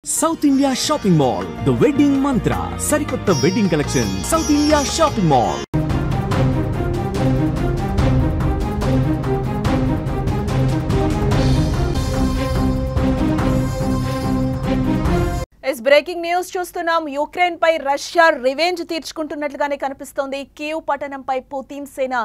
South India Shopping Mall, The Wedding Mantra, Sarikotta Wedding Collection, South India Shopping Mall. इस breaking news చూస్తున్నాం Ukraine పై Russia revenge తీర్చుకుంటున్నట్లుగానే కనిపిస్తోంది Kyiv పట్టణంపై Putin సేన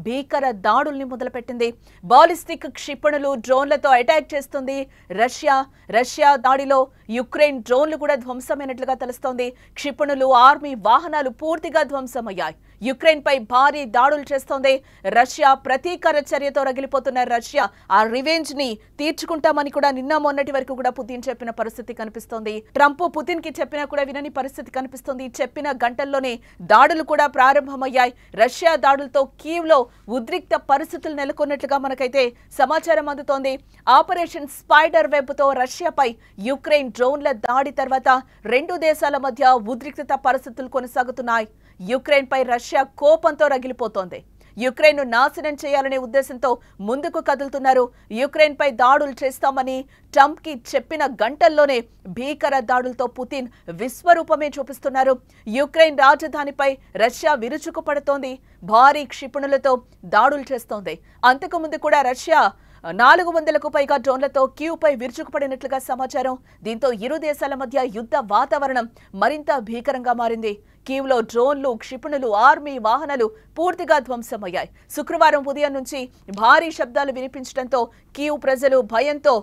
భీకర దాడుల్ని మొదలుపెట్టింది ballistic క్షిపణులు డ్రోన్లతో అటాక్ చేస్తుంది రష్యా దాడిలో యుక్రెయిన్ డ్రోన్లు కూడా ధ్వంసమైనట్లుగా తెలుస్తోంది క్షిపణులు ఆర్మీ వాహనాలు పూర్తిగా ధ్వంసమయ్యాయి యుక్రెయిన్ పై భారీ దాడులు చేస్తోంది రష్యా ప్రతీకార చర్యతో రగిలిపోతున్న రష్యా ఆ రివెంజ్ ని తీర్చుకుంటామని కూడా నిన్న మొన్నటి వరకు కూడా పుతిన్ చెప్పిన పరిస్థితి కనిపిస్తోంది ట్రంప్ పుతిన్ కి చెప్పినా కూడా వినని పరిస్థితి కనిపిస్తోంది చెప్పిన గంటల్లోనే దాడులు కూడా ప్రారంభమయ్యాయి రష్యా దాడులతో కీవ్ లో ఉద్రిక్త పరిస్థితులు నెలకొన్నట్లుగా మనకైతే సమాచారం అందుతోంది ఆపరేషన్ స్పైడర్ వెబ్ తో రష్యాపై యుక్రెయిన్ డ్రోన్ల దాడి తర్వాత రెండు దేశాల మధ్య ఉద్రిక్తత పరిస్థితులు కొనసాగుతున్నాయి యుక్రెయిన్ పై రష్యా కోపంతో రగిలిపోతోంది యుక్రెయిన్ ను నాశనం చేయాలనే ఉద్దేశంతో ముందుకు కదులుతున్నారు యుక్రెయిన్ పై దాడులు చేస్తామని ట్రంప్ కి చెప్పిన గంటల్లోనే భీకర దాడులతో పుతిన్ విశ్వరూపమే చూపిస్తున్నారు యుక్రెయిన్ రాజధానిపై రష్యా విరుచుకుపడుతోంది భారీ క్షిపణులతో దాడులు చేస్తోంది అంతకుముందు కూడా రష్యా 400కు పైగా డ్రోన్లతో కీవ్ పై విరుచుకుపడినట్లుగా సమాచారం దీంతో ఇరు దేశాల మధ్య యుద్ధ వాతావరణం మరింత భీకరంగా మారింది కీవ్ లో డ్రోన్లు క్షిపణులు ఆర్మీ వాహనాలు పూర్తిగా ధ్వంసమయ్యాయి శుక్రవారం ఉదయం నుంచి భారీ శబ్దాలు వినిపించడంతో కీవ్ ప్రజలు భయంతో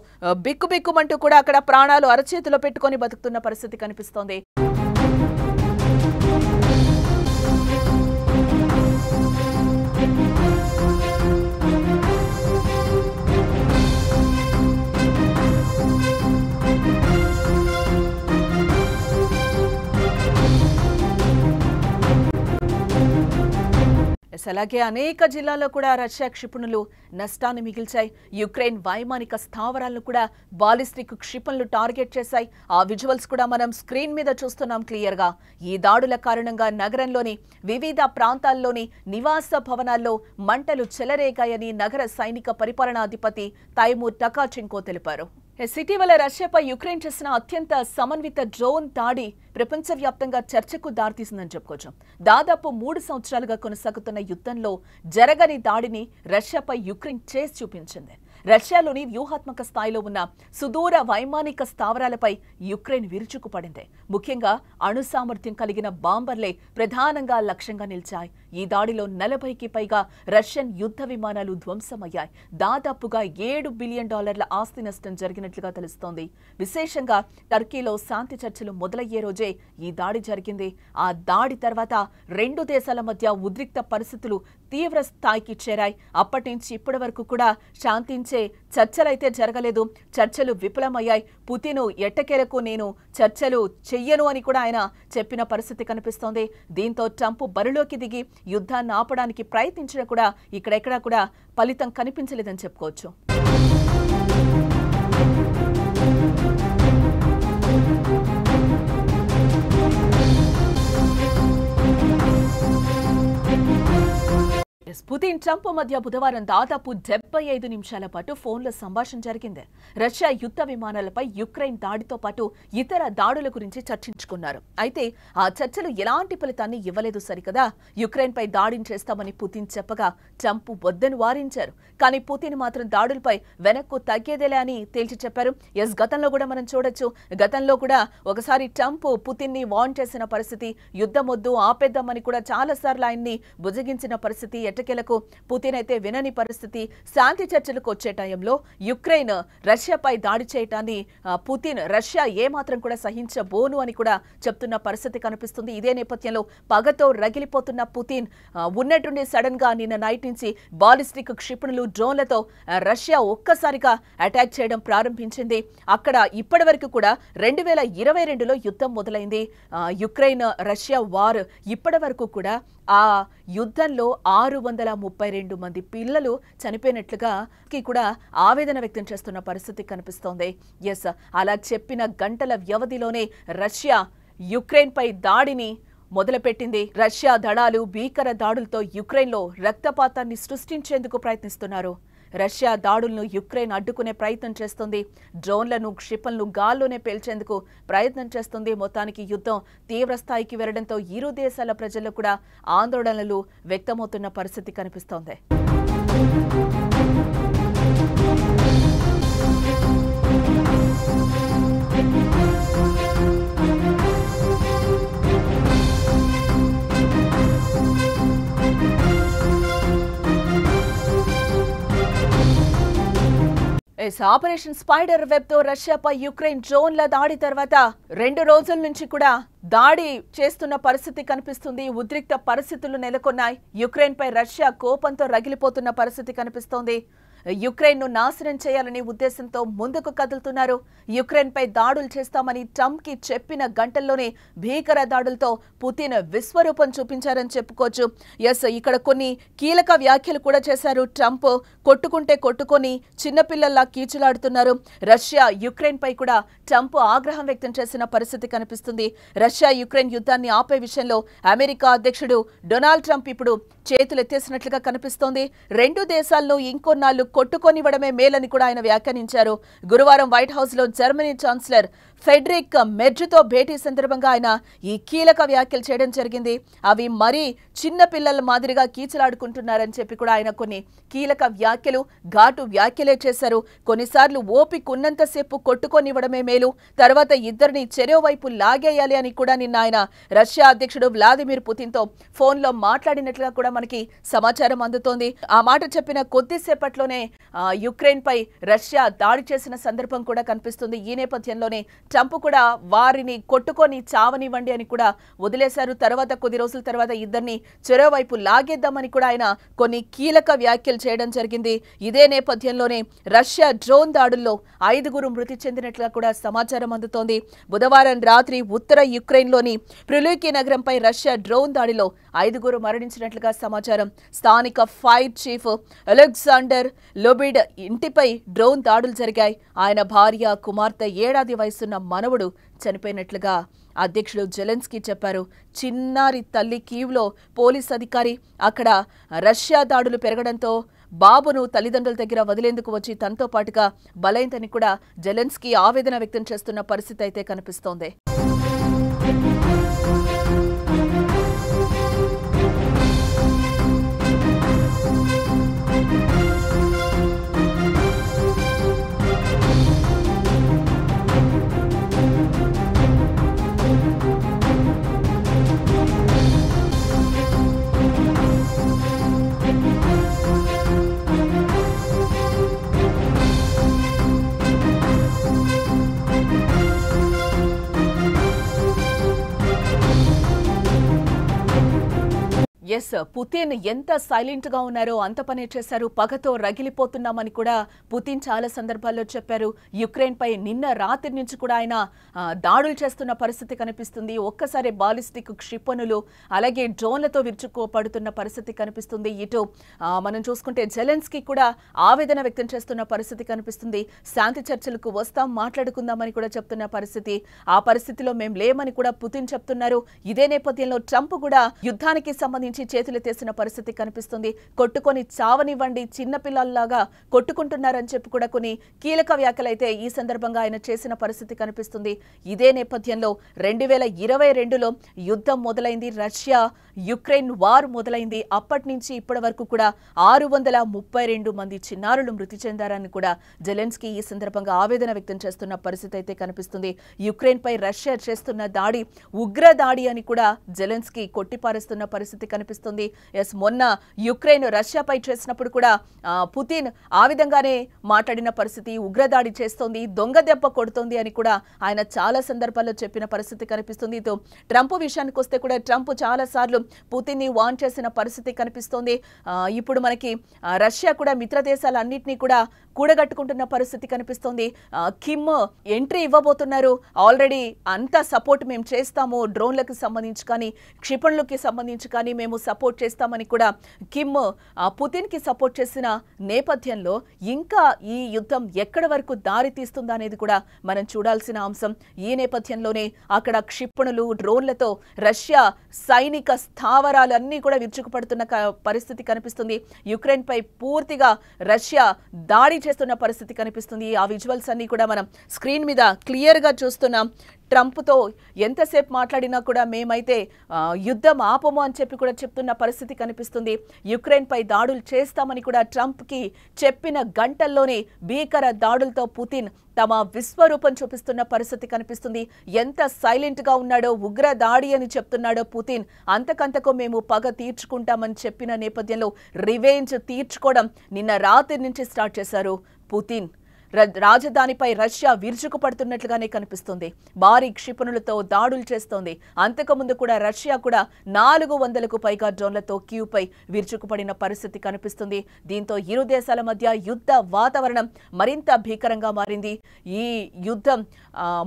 బిక్కుబిక్కుమంటూ కూడా అక్కడ ప్రాణాలు అరచేతిలో పెట్టుకొని బతుకుతున్న పరిస్థితి కనిపిస్తోంది అలాగే అనేక జిల్లాల్లో కూడా రష్యా క్షిపణులు నష్టాన్ని మిగిల్చాయి యుక్రెయిన్ వైమానిక స్థావరాలను కూడా బాలిస్టిక్ క్షిపణులు టార్గెట్ చేశాయి ఆ విజువల్స్ కూడా మనం స్క్రీన్ మీద చూస్తున్నాం క్లియర్ గా ఈ దాడుల కారణంగా నగరంలోని వివిధ ప్రాంతాల్లోని నివాస భవనాల్లో మంటలు చెలరేగాయని నగర సైనిక పరిపాలనాధిపతి తైమూర్ టకాచెంకో తెలిపారు ఇటీవల రష్యాపై యుక్రెయిన్ చేసిన అత్యంత సమన్విత డ్రోన్ దాడి ప్రపంచవ్యాప్తంగా చర్చకు దారితీసిందని చెప్పుకోవచ్చు దాదాపు 3 సంవత్సరాలుగా కొనసాగుతున్న యుద్ధంలో జరగని దాడిని రష్యాపై యుక్రెయిన్ చేసి చూపించింది రష్యాలోని వ్యూహాత్మక స్థాయిలో ఉన్న సుదూర వైమానిక స్థావరాలపై యుక్రెయిన్ విరుచుకుపడింది ముఖ్యంగా అణు సామర్థ్యం కలిగిన బాంబర్లే ప్రధానంగా లక్ష్యంగా నిలిచాయి ఈ దాడిలో 40కి పైగా రష్యన్ యుద్ధ విమానాలు ధ్వంసమయ్యాయి దాదాపుగా $7 బిలియన్ ఆస్తి నష్టం జరిగినట్లుగా తెలుస్తోంది విశేషంగా టర్కీలో శాంతి చర్చలు మొదలయ్యే రోజే ఈ దాడి జరిగింది ఆ దాడి తర్వాత రెండు దేశాల మధ్య ఉద్రిక్త పరిస్థితులు తీవ్ర స్థాయికి చేరాయి అప్పటి నుంచి ఇప్పటి వరకు కూడా శాంతించే చర్చలైతే జరగలేదు చర్చలు విఫలమయ్యాయి పుతిన్ ఎట్టకేలకు నేను చర్చలు చెయ్యను అని కూడా ఆయన చెప్పిన పరిస్థితి కనిపిస్తోంది దీంతో ట్రంప్ బరిలోకి దిగి యుద్ధాన్ని ఆపడానికి ప్రయత్నించినా కూడా ఇక్కడెక్కడా కూడా ఫలితం కనిపించలేదని చెప్పుకోవచ్చు పుతిన్ ట్రంప్ మధ్య బుధవారం దాదాపు 75 నిమిషాల పాటు ఫోన్లో సంభాషణ జరిగింది రష్యా యుద్ధ విమానాలపై యుక్రెయిన్ దాడితో పాటు ఇతర దాడుల గురించి చర్చించుకున్నారు అయితే ఆ చర్చలు ఎలాంటి ఫలితాన్ని ఇవ్వలేదు సరికదా యుక్రెయిన్ పై దాడిని చేస్తామని పుతిన్ చెప్పగా ట్రంప్ వద్దని వారించారు కానీ పుతిన్ మాత్రం దాడులపై వెనక్కు తగ్గేదేలే అని తేల్చి చెప్పారు గతంలో కూడా మనం చూడొచ్చు గతంలో కూడా ఒకసారి ట్రంప్ పుతిన్ ని వార్న్ చేసిన పరిస్థితి యుద్ధం వద్దు ఆపేద్దామని కూడా చాలా సార్లు ఆయన్ని బుజ్జగించిన పరిస్థితి ఎట్టకేలకు పుతిన్ అయితే వినని పరిస్థితి శాంతి చర్చలకు వచ్చే టైంలో యుక్రెయిన్ రష్యాపై దాడి చేయటాన్ని పుతిన్ రష్యా ఏమాత్రం కూడా సహించబోను అని కూడా చెప్తున్న పరిస్థితి కనిపిస్తుంది ఇదే నేపథ్యంలో పగతో రగిలిపోతున్న పుతిన్ ఉన్నట్టుండి సడన్ గా నిన్న నైట్ నుంచి బాలిస్టిక్ క్షిపణులు డ్రోన్లతో రష్యా ఒక్కసారిగా అటాక్ చేయడం ప్రారంభించింది అక్కడ ఇప్పటి వరకు కూడా 2022లో యుద్ధం మొదలైంది యుక్రెయిన్ రష్యా వార్ ఇప్పటి వరకు కూడా ఆ యుద్ధంలో 632 మంది పిల్లలు చనిపోయినట్లుగా కూడా ఆవేదన వ్యక్తం చేస్తున్న పరిస్థితి కనిపిస్తోంది అలా చెప్పిన గంటల వ్యవధిలోనే రష్యా యుక్రెయిన్ పై దాడిని మొదలుపెట్టింది రష్యా దళాలు భీకర దాడులతో యుక్రెయిన్లో రక్తపాతాన్ని సృష్టించేందుకు ప్రయత్నిస్తున్నారు రష్యా దాడులను యుక్రెయిన్ అడ్డుకునే ప్రయత్నం చేస్తుంది. డ్రోన్లను, క్షిపణులను గాల్లోనే పేల్చేందుకు ప్రయత్నం చేస్తుంది. మొత్తానికి యుద్ధం తీవ్ర స్థాయికి వెళ్లడంతో ఇరు దేశాల ప్రజల్లో కూడా ఆందోళనలు వ్యక్తమవుతున్న పరిస్థితి కనిపిస్తోంది. ఆపరేషన్ స్పైడర్ వెబ్ తో రష్యాపై యుక్రెయిన్ డ్రోన్ల దాడి తర్వాత 2 రోజుల నుంచి కూడా దాడి చేస్తున్న పరిస్థితి కనిపిస్తుంది. ఉద్రిక్త పరిస్థితులు నెలకొన్నాయి. యుక్రెయిన్ పై రష్యా కోపంతో రగిలిపోతున్న పరిస్థితి కనిపిస్తోంది. యుక్రెయిన్ ను నాశనం చేయాలనే ఉద్దేశంతో ముందుకు కదులుతున్నారు. యుక్రెయిన్ పై దాడులు చేస్తామని ట్రంప్ కి చెప్పిన గంటల్లోనే భీకర దాడులతో పుతిన్ విశ్వరూపం చూపించారని చెప్పుకోవచ్చు. ఇక్కడ కొన్ని కీలక వ్యాఖ్యలు కూడా చేశారు ట్రంప్. కొట్టుకుంటే కొట్టుకొని చిన్నపిల్లల్లా కీచులాడుతున్నారు. రష్యా యుక్రెయిన్ పై కూడా ట్రంప్ ఆగ్రహం వ్యక్తం చేసిన పరిస్థితి కనిపిస్తుంది. రష్యా యుక్రెయిన్ యుద్ధాన్ని ఆపే విషయంలో అమెరికా అధ్యక్షుడు డొనాల్డ్ ట్రంప్ ఇప్పుడు చేతులెత్తేసినట్లుగా కనిపిస్తోంది. 2 దేశాలను ఇంకొన్నాళ్లు కొట్టుకొనివ్వడమే మేలని కూడా ఆయన వ్యాఖ్యానించారు. గురువారం వైట్ హౌస్ లో జర్మనీ ఛాన్సలర్ ఫెడరిక్ మెర్జ్తో భేటీ సందర్భంగా ఆయన ఈ కీలక వ్యాఖ్యలు చేయడం జరిగింది. అవి మరీ చిన్న పిల్లల మాదిరిగా కీచులాడుకుంటున్నారని చెప్పి కూడా ఆయన కొన్ని కీలక వ్యాఖ్యలు, ఘాటు వ్యాఖ్యలే చేశారు. కొన్నిసార్లు ఓపిక ఉన్నంతసేపు కొట్టుకొనివ్వడమే మేలు, తర్వాత ఇద్దరిని చెరోవైపు లాగేయాలి అని కూడా నిన్న ఆయన రష్యా అధ్యక్షుడు వ్లాదిమిర్ పుతిన్తో ఫోన్లో మాట్లాడినట్లుగా కూడా మనకి సమాచారం అందుతోంది. ఆ మాట చెప్పిన కొద్దిసేపట్లోనే యుక్రెయిన్ పై రష్యా దాడి చేసిన సందర్భం కూడా కనిపిస్తుంది. ఈ నేపథ్యంలోనే ట్రంప్ కూడా వారిని కొట్టుకొని చావనివ్వండి అని కూడా వదిలేశారు. తర్వాత కొద్ది రోజుల తర్వాత ఇద్దరిని చెరోవైపు లాగేద్దామని కూడా ఆయన కొన్ని కీలక వ్యాఖ్యలు చేయడం జరిగింది. ఇదే నేపథ్యంలోనే రష్యా డ్రోన్ దాడుల్లో 5 మృతి చెందినట్లుగా కూడా సమాచారం అందుతోంది. బుధవారం రాత్రి ఉత్తర యుక్రెయిన్లోని ప్రులికి నగరంపై రష్యా డ్రోన్ దాడిలో 5 మరణించినట్లుగా సమాచారం. స్థానిక ఫైర్ చీఫ్ అలెగ్జాండర్ లోబిడ్ ఇంటిపై డ్రోన్ దాడులు జరిగాయి. ఆయన భార్య, కుమార్తె, 7 ఏళ్ల వయసున్న మనవడు చనిపోయినట్లుగా అధ్యక్షుడు జెలెన్స్కీ చెప్పారు. చిన్నారి తల్లి కీవ్లో పోలీస్ అధికారి అక్కడ రష్యా దాడులు పెరగడంతో బాబును తల్లిదండ్రుల దగ్గర వదిలేందుకు వచ్చి తనతో పాటుగా బలైందని కూడా జెలెన్స్కీ ఆవేదన వ్యక్తం చేస్తున్న పరిస్థితి అయితే కనిపిస్తోంది. పుతిన్ ఎంత సైలెంట్ గా ఉన్నారో అంత పనే చేశారు. పగతో రగిలిపోతున్నామని కూడా పుతిన్ చాలా సందర్భాల్లో చెప్పారు. యుక్రెయిన్ పై నిన్న రాత్రి నుంచి కూడా ఆయన దాడులు చేస్తున్న పరిస్థితి కనిపిస్తుంది. ఒక్కసారి బాలిస్టిక్ క్షిపణులు అలాగే డ్రోన్లతో విరుచుకోపడుతున్న పరిస్థితి కనిపిస్తుంది. ఇటు మనం చూసుకుంటే జెలెన్స్కీ కూడా ఆవేదన వ్యక్తం చేస్తున్న పరిస్థితి కనిపిస్తుంది. శాంతి చర్చలకు వస్తాం, మాట్లాడుకుందామని కూడా చెప్తున్న పరిస్థితి. ఆ పరిస్థితిలో మేం లేమని కూడా పుతిన్ చెప్తున్నారు. ఇదే నేపథ్యంలో ట్రంప్ కూడా యుద్ధానికి సంబంధించి చేతులెత్తేసిన పరిస్థితి కనిపిస్తుంది. కొట్టుకొని చావనివ్వండి, చిన్నపిల్లల్లాగా కొట్టుకుంటున్నారని చెప్పి కూడా కొన్ని కీలక వ్యాఖ్యలైతే ఈ సందర్భంగా ఆయన చేసిన పరిస్థితి కనిపిస్తుంది. ఇదే నేపథ్యంలో 2022లో యుద్ధం మొదలైంది. రష్యా యుక్రెయిన్ వార్ మొదలైంది. అప్పటి నుంచి ఇప్పటి వరకు కూడా 632 మంది చిన్నారులు మృతి చెందారని కూడా జెలెన్స్కీ ఈ సందర్భంగా ఆవేదన వ్యక్తం చేస్తున్న పరిస్థితి అయితే కనిపిస్తుంది. యుక్రెయిన్ పై రష్యా చేస్తున్న దాడి ఉగ్ర దాడి అని కూడా జెలెన్స్కీ కొట్టిపారేస్తున్న పరిస్థితి కనిపిస్తుంది. మొన్న యుక్రెయిన్ రష్యాపై చేసినప్పుడు కూడా పుతిన్ ఆ విధంగానే మాట్లాడిన పరిస్థితి. ఉగ్రదాడి చేస్తోంది, దొంగ దెబ్బ కొడుతోంది అని కూడా ఆయన చాలా సందర్భాల్లో చెప్పిన పరిస్థితి కనిపిస్తుంది. ట్రంప్ విషయానికి వస్తే కూడా ట్రంప్ చాలా సార్లు పుతిన్ ని వార్న్ చేసిన పరిస్థితి కనిపిస్తోంది. ఇప్పుడు మనకి రష్యా కూడా మిత్ర దేశాలన్నింటినీ కూడా కూడగట్టుకుంటున్న పరిస్థితి కనిపిస్తోంది. కిమ్ ఎంట్రీ ఇవ్వబోతున్నారు. ఆల్రెడీ అంత సపోర్ట్ మేము చేస్తాము, డ్రోన్లకు సంబంధించి కానీ క్షిపణులకి సంబంధించి కానీ మేము మేము సపోర్ట్ చేస్తామని కూడా కిమ్ పుతిన్ కి సపోర్ట్ చేసిన నేపథ్యంలో ఇంకా ఈ యుద్ధం ఎక్కడి వరకు దారి తీస్తుందా అనేది కూడా మనం చూడాల్సిన అంశం. ఈ నేపథ్యంలోనే అక్కడ క్షిపణులు డ్రోన్లతో రష్యా సైనిక స్థావరాలు అన్నీ కూడా విరుచుకుపడుతున్న పరిస్థితి కనిపిస్తుంది. యుక్రెయిన్ పై పూర్తిగా రష్యా దాడి చేస్తున్న పరిస్థితి కనిపిస్తుంది. ఆ విజువల్స్ అన్ని కూడా మనం స్క్రీన్ మీద క్లియర్ గా చూస్తున్నాం. ట్రంప్తో ఎంతసేపు మాట్లాడినా కూడా మేమైతే యుద్ధం ఆపము అని చెప్పి కూడా చెప్తున్న పరిస్థితి కనిపిస్తుంది. యుక్రెయిన్ పై దాడులు చేస్తామని కూడా ట్రంప్కి చెప్పిన గంటల్లోనే భీకర దాడులతో పుతిన్ తమ విశ్వరూపం చూపిస్తున్న పరిస్థితి కనిపిస్తుంది. ఎంత సైలెంట్ గా ఉన్నాడో, ఉగ్ర దాడి అని చెప్తున్నాడో పుతిన్, అంతకంతకు మేము పగ తీర్చుకుంటామని చెప్పిన నేపథ్యంలో రివెంజ్ తీర్చుకోవడం నిన్న రాత్రి నుంచి స్టార్ట్ చేశారు పుతిన్. రాజధానిపై రష్యా విరుచుకుపడుతున్నట్లుగానే కనిపిస్తుంది. భారీ క్షిపణులతో దాడులు చేస్తోంది. అంతకుముందు కూడా రష్యా కూడా 400కు పైగా డ్రోన్లతో కీవ్పై విరుచుకుపడిన పరిస్థితి కనిపిస్తుంది. దీంతో ఇరు దేశాల మధ్య యుద్ధ వాతావరణం మరింత భీకరంగా మారింది. ఈ యుద్ధం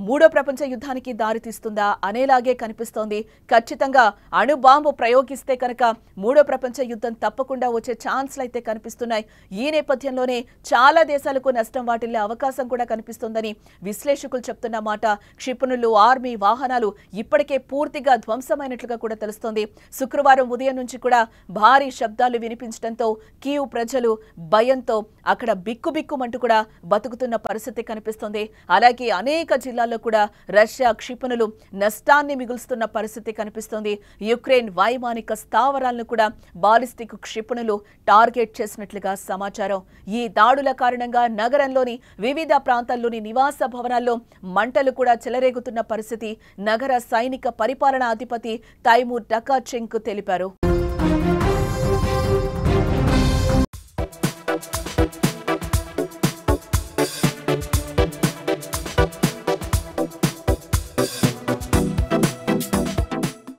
మూడో ప్రపంచ యుద్ధానికి దారితీస్తుందా అనేలాగే కనిపిస్తోంది. ఖచ్చితంగా అణుబాంబు ప్రయోగిస్తే కనుక మూడో ప్రపంచ యుద్ధం తప్పకుండా వచ్చే ఛాన్స్లు అయితే కనిపిస్తున్నాయి. ఈ నేపథ్యంలోనే చాలా దేశాలకు నష్టం వాటిల్లే అవకాశం కూడా కనిపిస్తోందని విశ్లేషకులు చెప్తున్న మాట. క్షిపణులు, ఆర్మీ వాహనాలు ఇప్పటికే పూర్తిగా ధ్వంసమైనట్లుగా కూడా తెలుస్తోంది. శుక్రవారం ఉదయం నుంచి కూడా భారీ శబ్దాలు వినిపించడంతో కీవ్ ప్రజలు భయంతో అక్కడ బిక్కుబిక్కుమంటూ కూడా బతుకుతున్న పరిస్థితి కనిపిస్తోంది. అలాగే అనేక జిల్లాల్లో కూడా రష్యా క్షిపణులు నష్టాన్ని మిగులుస్తున్న పరిస్థితి కనిపిస్తోంది. యుక్రెయిన్ వైమానిక స్థావరాలను కూడా బాలిస్టిక్ క్షిపణులు టార్గెట్ చేసినట్లుగా సమాచారం. ఈ దాడుల కారణంగా నగరంలోని వివిధ ప్రాంతాల్లోని నివాస భవనాల్లో మంటలు కూడా చెలరేగుతున్న పరిస్థితి నగర సైనిక పరిపాలనా అధిపతి తైమూర్ టకాచెంక్ తెలిపారు.